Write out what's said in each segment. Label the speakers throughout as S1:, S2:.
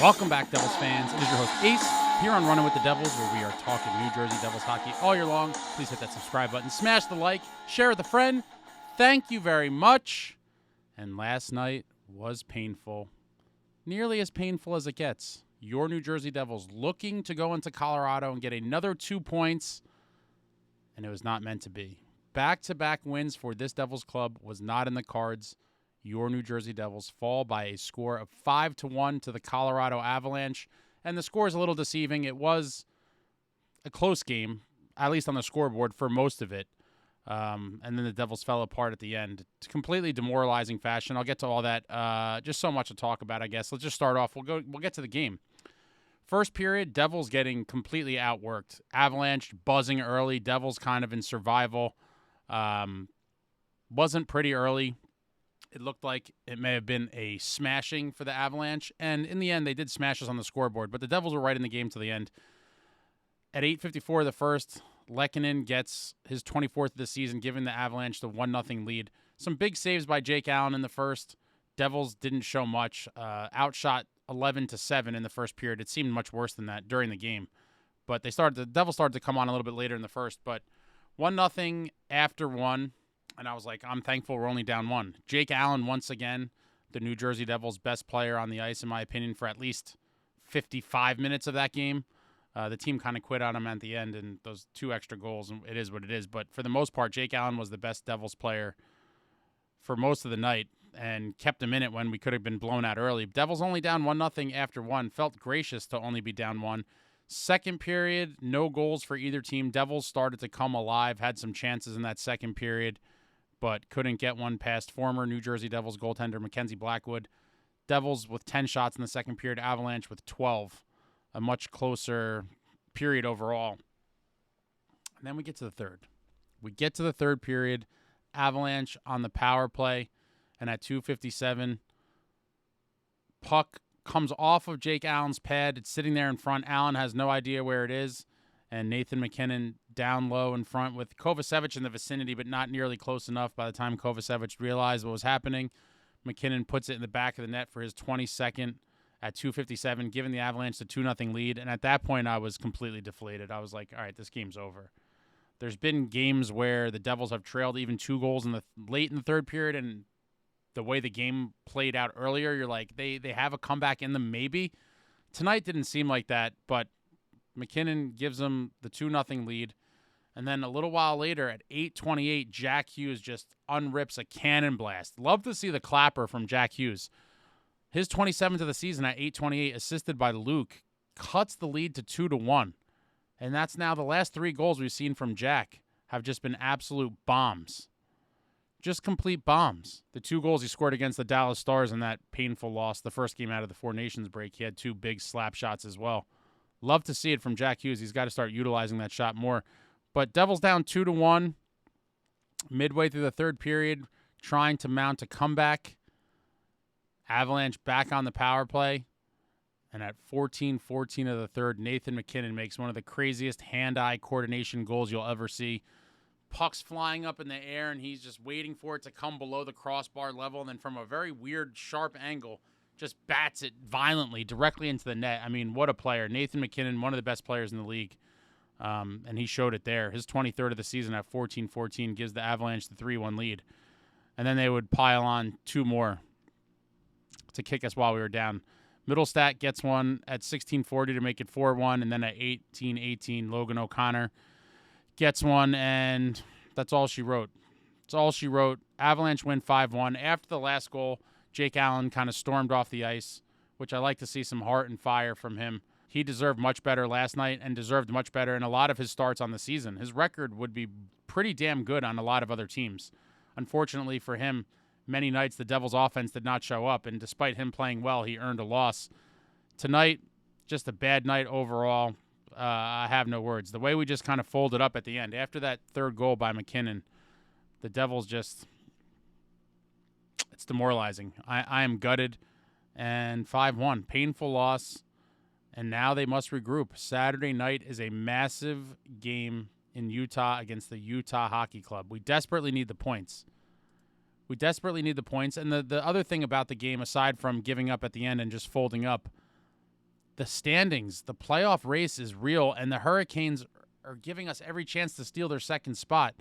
S1: Welcome back, Devils fans. It is your host, Ace, here on Running with the Devils, where we are talking New Jersey Devils hockey all year long. Please hit that subscribe button, smash the like, share with a friend. Thank you very much. And last night was painful. Nearly as painful as it gets. Your New Jersey Devils looking to go into Colorado and get another 2 points, and it was not meant to be. Back-to-back wins for this Devils club was not in the cards. Your New Jersey Devils fall by a score of 5-1 to the Colorado Avalanche, and the score is a little deceiving. It was a close game, at least on the scoreboard for most of it, and then the Devils fell apart at the end. It's completely demoralizing fashion. I'll get to all that. Just so much to talk about, I guess. Let's just start off. We'll get to the game. First period, Devils getting completely outworked. Avalanche buzzing early. Devils kind of in survival. Wasn't pretty early. It looked like it may have been a smashing for the Avalanche, and in the end, they did smash us on the scoreboard, but the Devils were right in the game to the end. At 8:54 of the first, Mackennon gets his 24th of the season, giving the Avalanche the 1-0 lead. Some big saves by Jake Allen in the first. Devils didn't show much. Outshot 11-7 in the first period. It seemed much worse than that during the game, but the Devils started to come on a little bit later in the first, but 1-0 after one. And I was like, I'm thankful we're only down one. Jake Allen, once again, the New Jersey Devils' best player on the ice, in my opinion, for at least 55 minutes of that game. The team kind of quit on him at the end, and those 2 extra goals, and it is what it is. But for the most part, Jake Allen was the best Devils player for most of the night and kept him in it when we could have been blown out early. Devils only down 1-0 after one. Felt gracious to only be down one. Second period, no goals for either team. Devils started to come alive, had some chances in that second period, but couldn't get one past former New Jersey Devils goaltender Mackenzie Blackwood. Devils with 10 shots in the second period, Avalanche with 12. A much closer period overall. And then we get to the third. We get to the third period, Avalanche on the power play, and at 2:57, puck comes off of Jake Allen's pad. It's sitting there in front. Allen has no idea where it is, and Nathan MacKinnon down low in front with Kovacevic in the vicinity, but not nearly close enough by the time Kovacevic realized what was happening. MacKinnon puts it in the back of the net for his 22nd at 2:57, giving the Avalanche the 2-0 lead. And at that point, I was completely deflated. I was like, all right, this game's over. There's been games where the Devils have trailed even 2 goals late in the third period, and the way the game played out earlier, you're like, they have a comeback in them maybe. Tonight didn't seem like that, but MacKinnon gives them the 2-0 lead. And then a little while later, at 8:28, Jack Hughes just unrips a cannon blast. Love to see the clapper from Jack Hughes. His 27th of the season at 8:28, assisted by Luke, cuts the lead to 2-1. And that's now the last 3 goals we've seen from Jack have just been absolute bombs. Just complete bombs. The 2 goals he scored against the Dallas Stars in that painful loss, the first game out of the Four Nations break, he had 2 big slap shots as well. Love to see it from Jack Hughes. He's got to start utilizing that shot more. But Devils down 2-1, midway through the third period, trying to mount a comeback. Avalanche back on the power play. And at 14:14 of the third, Nathan MacKinnon makes one of the craziest hand-eye coordination goals you'll ever see. Puck's flying up in the air, and he's just waiting for it to come below the crossbar level. And then from a very weird, sharp angle, just bats it violently directly into the net. I mean, what a player. Nathan MacKinnon, one of the best players in the league. And he showed it there. His 23rd of the season at 14:14 gives the Avalanche the 3-1 lead. And then they would pile on 2 more to kick us while we were down. Middlestat gets one at 16:40 to make it 4-1. And then at 18:18, Logan O'Connor gets one, and that's all she wrote. That's all she wrote. Avalanche win 5-1. After the last goal, Jake Allen kind of stormed off the ice, which I like to see some heart and fire from him. He deserved much better last night and deserved much better in a lot of his starts on the season. His record would be pretty damn good on a lot of other teams. Unfortunately for him, many nights the Devils' offense did not show up, and despite him playing well, he earned a loss. Tonight, just a bad night overall. I have no words. The way we just kind of folded up at the end. After that third goal by MacKinnon, the Devils just, it's demoralizing. I am gutted. And 5-1, painful loss. And now they must regroup. Saturday night is a massive game in Utah against the Utah Hockey Club. We desperately need the points. We desperately need the points. And the other thing about the game, aside from giving up at the end and just folding up, the standings, the playoff race is real, and the Hurricanes are giving us every chance to steal their second spot.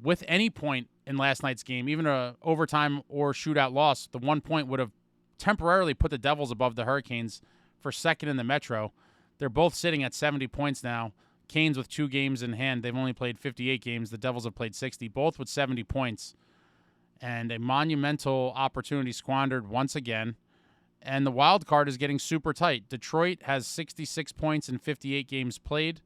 S1: With any point in last night's game, even a overtime or shootout loss, the 1 point would have temporarily put the Devils above the Hurricanes for second in the Metro. They're both sitting at 70 points now. Canes with 2 games in hand. They've only played 58 games. The Devils have played 60, both with 70 points. And a monumental opportunity squandered once again. And the wild card is getting super tight. Detroit has 66 points in 58 games played.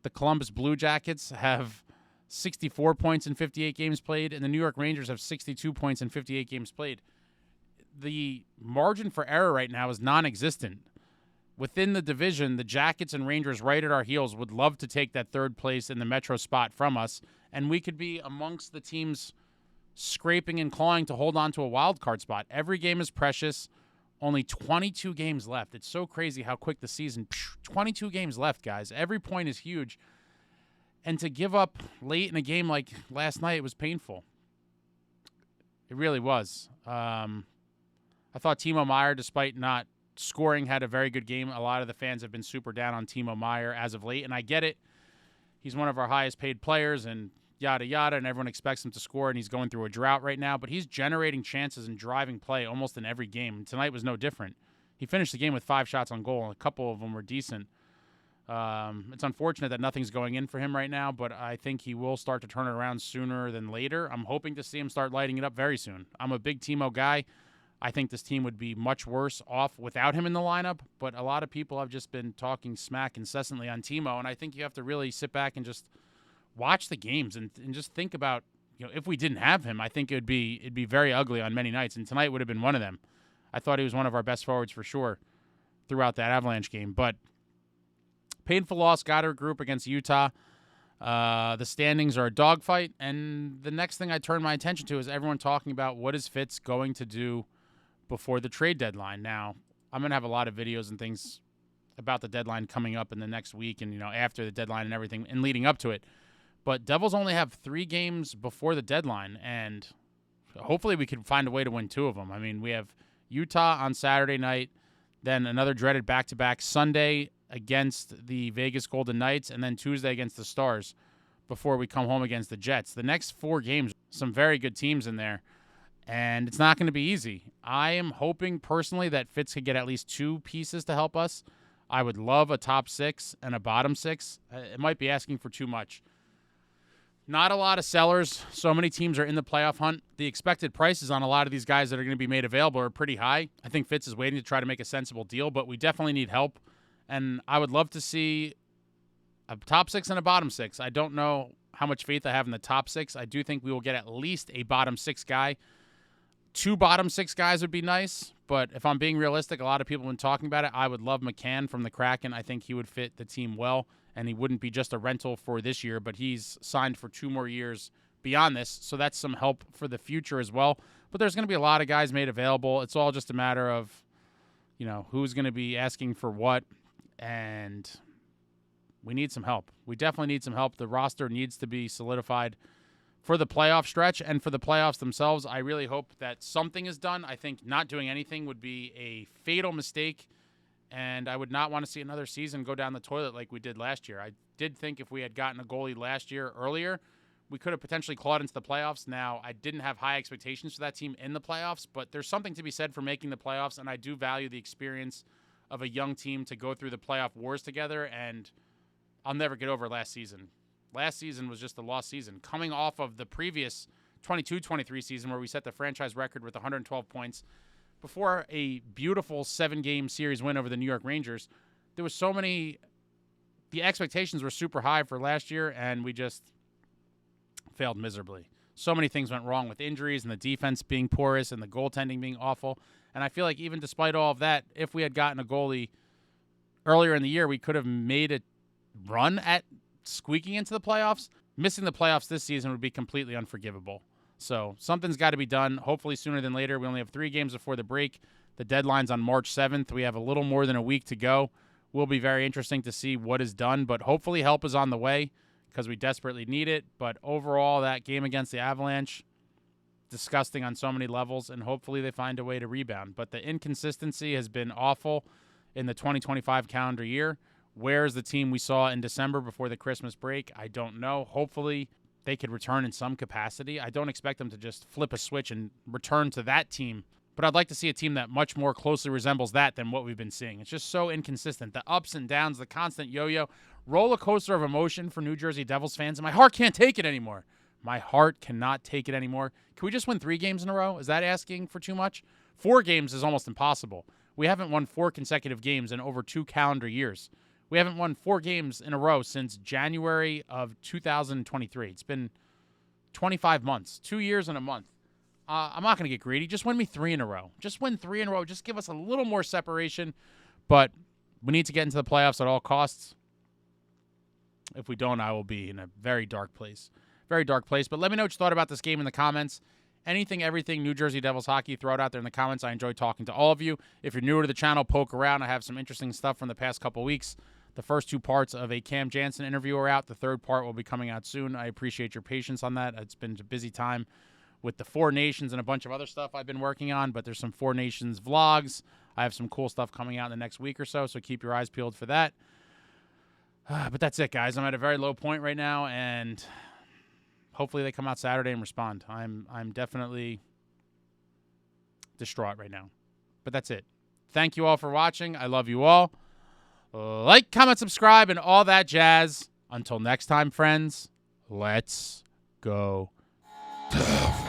S1: The Columbus Blue Jackets have 64 points in 58 games played, and the New York Rangers have 62 points in 58 games played. The margin for error right now is non-existent. Within the division, the Jackets and Rangers right at our heels would love to take that third place in the Metro spot from us, and we could be amongst the teams scraping and clawing to hold on to a wild card spot. Every game is precious. Only 22 games left. It's so crazy how quick the season. 22 games left, guys. Every point is huge. And to give up late in a game like last night, it was painful. It really was. I thought Timo Meier, despite not scoring, had a very good game. A lot of the fans have been super down on Timo Meier as of late, and I get it. He's one of our highest paid players and yada, yada, and everyone expects him to score, and he's going through a drought right now, but he's generating chances and driving play almost in every game. And tonight was no different. He finished the game with 5 shots on goal, and a couple of them were decent. It's unfortunate that nothing's going in for him right now, but I think he will start to turn it around sooner than later. I'm hoping to see him start lighting it up very soon. I'm a big Timo guy. I think this team would be much worse off without him in the lineup, but a lot of people have just been talking smack incessantly on Timo, and I think you have to really sit back and just watch the games and just think about, if we didn't have him, I think it'd be very ugly on many nights, and tonight would have been one of them. I thought he was one of our best forwards for sure throughout that Avalanche game, but painful loss, got to regroup against Utah. The standings are a dogfight, and the next thing I turn my attention to is everyone talking about what is Fitz going to do before the trade deadline. Now, I'm going to have a lot of videos and things about the deadline coming up in the next week and, after the deadline and everything and leading up to it. But Devils only have 3 games before the deadline, and hopefully we can find a way to win 2 of them. I mean, we have Utah on Saturday night, then another dreaded back-to-back Sunday against the Vegas Golden Knights, and then Tuesday against the Stars before we come home against the Jets. The next 4 games, some very good teams in there, and it's not going to be easy. I am hoping personally that Fitz could get at least 2 pieces to help us. I would love a top 6 and a bottom 6. It might be asking for too much. Not a lot of sellers. So many teams are in the playoff hunt. The expected prices on a lot of these guys that are going to be made available are pretty high. I think Fitz is waiting to try to make a sensible deal, but we definitely need help. And I would love to see a top 6 and a bottom 6. I don't know how much faith I have in the top 6. I do think we will get at least a bottom 6 guy. 2 bottom 6 guys would be nice, but if I'm being realistic, a lot of people have been talking about it. I would love McCann from the Kraken. I think he would fit the team well, and he wouldn't be just a rental for this year, but he's signed for 2 more years beyond this, so that's some help for the future as well. But there's going to be a lot of guys made available. It's all just a matter of, who's going to be asking for what, and we need some help. We definitely need some help. The roster needs to be solidified for the playoff stretch and for the playoffs themselves. I really hope that something is done. I think not doing anything would be a fatal mistake, and I would not want to see another season go down the toilet like we did last year. I did think if we had gotten a goalie last year earlier, we could have potentially clawed into the playoffs. Now, I didn't have high expectations for that team in the playoffs, but there's something to be said for making the playoffs, and I do value the experience of a young team to go through the playoff wars together, and I'll never get over last season. Last season was just a lost season. Coming off of the previous 22-23 season where we set the franchise record with 112 points, before a beautiful 7-game series win over the New York Rangers, there was the expectations were super high for last year, and we just failed miserably. So many things went wrong with injuries and the defense being porous and the goaltending being awful. And I feel like even despite all of that, if we had gotten a goalie earlier in the year, we could have made a run at squeaking into the playoffs. Missing the playoffs this season would be completely unforgivable. So something's got to be done, hopefully sooner than later. We only have 3 games before the break. The deadline's on March 7th. We have a little more than a week to go. Will be very interesting to see what is done, but hopefully help is on the way because we desperately need it. But overall, that game against the Avalanche, disgusting on so many levels, and hopefully they find a way to rebound. But the inconsistency has been awful in the 2025 calendar year. Where's the team we saw in December before the Christmas break? I don't know. Hopefully they could return in some capacity. I don't expect them to just flip a switch and return to that team, but I'd like to see a team that much more closely resembles that than what we've been seeing. It's just so inconsistent. The ups and downs, the constant yo-yo, roller coaster of emotion for New Jersey Devils fans, and my heart can't take it anymore. My heart cannot take it anymore. Can we just win 3 games in a row? Is that asking for too much? 4 games is almost impossible. We haven't won 4 consecutive games in over 2 calendar years. We haven't won 4 games in a row since January of 2023. It's been 25 months, 2 years and a month. I'm not going to get greedy. Just win me 3 in a row. Just win 3 in a row. Just give us a little more separation. But we need to get into the playoffs at all costs. If we don't, I will be in a very dark place. Very dark place. But let me know what you thought about this game in the comments. Anything, everything New Jersey Devils hockey, throw it out there in the comments. I enjoy talking to all of you. If you're newer to the channel, poke around. I have some interesting stuff from the past couple weeks. The first 2 parts of a Cam Jansen interview are out. The 3rd part will be coming out soon. I appreciate your patience on that. It's been a busy time with the 4 Nations and a bunch of other stuff I've been working on, but there's some 4 Nations vlogs. I have some cool stuff coming out in the next week or so keep your eyes peeled for that. But that's it, guys. I'm at a very low point right now, and hopefully they come out Saturday and respond. I'm definitely distraught right now. But that's it. Thank you all for watching. I love you all. Like, comment, subscribe, and all that jazz. Until next time, friends, let's go Devils.